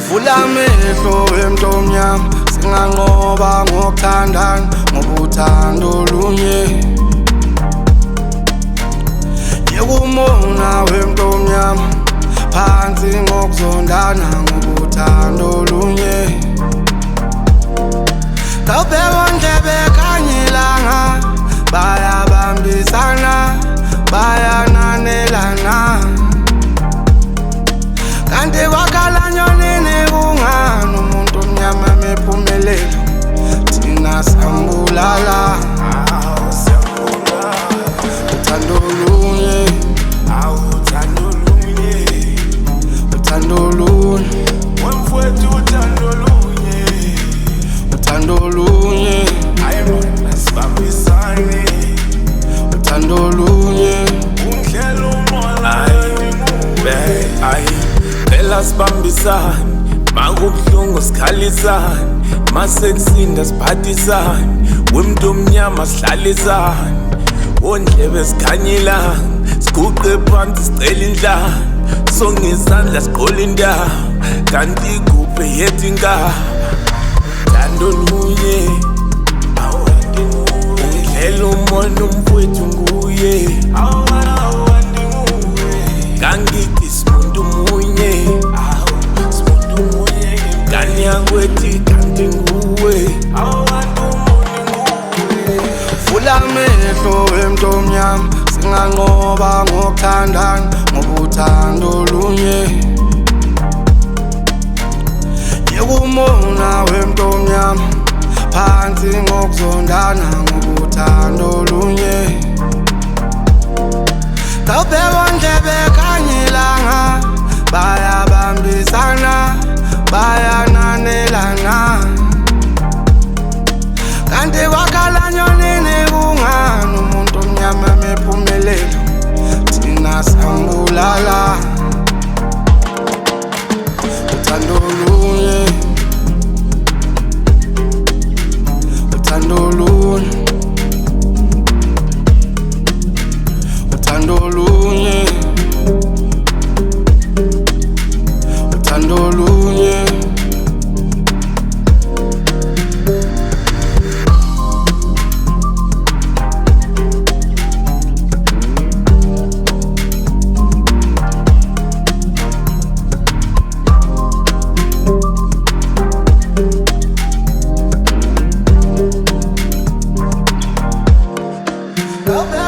Vula amehlo emntomnyama, singanqoba ngokuthandana ngoba uthando lunye. Yekumona wemntomnyama, phansi ngokuzondana ngoba uthando lunye. Kawubheka ndlebe kanye ilanga, bayabambisana, bayananelana. Kanti wakhala nyonini kungani umuntu omnyama mephumelela, thina sambulala. Uthando lunye, uthando lunye, uthando lunye, wemfowethu uthando lunye, uthando lunye, ayibona sibambisane, uthando lunye, undlela umoya ayi phela sibambisane, makubuhlungu sikhalisane, masekusinda siphathisane, wemntu omnyama sihlalisane, ondlebe sikhanyilanga, siguqe phansi sicela indlala, sonke izandla siqola intaba, kanti kuphe yethu inkaba. Thando lunye, undlela umona umfowethu nguye, kangithi simuntu munye, kani yakwethi kanti nguwe. Vula amehlo emntomnyama, singanqoba ngokuthandana ngoba uthando lunye. Yekumona wemntomnyama, phansi ngokuzondana ngoba uthando lunye. Kawubheka ndlebe kanye ilanga, bayabambisana, bayananelana. Kanti wakhala nyonini kungani umuntu omnyama mephumelela, thina sambulala. Uthando lunye, uthando lunye, uthando lunye, uthando lunye. Okay.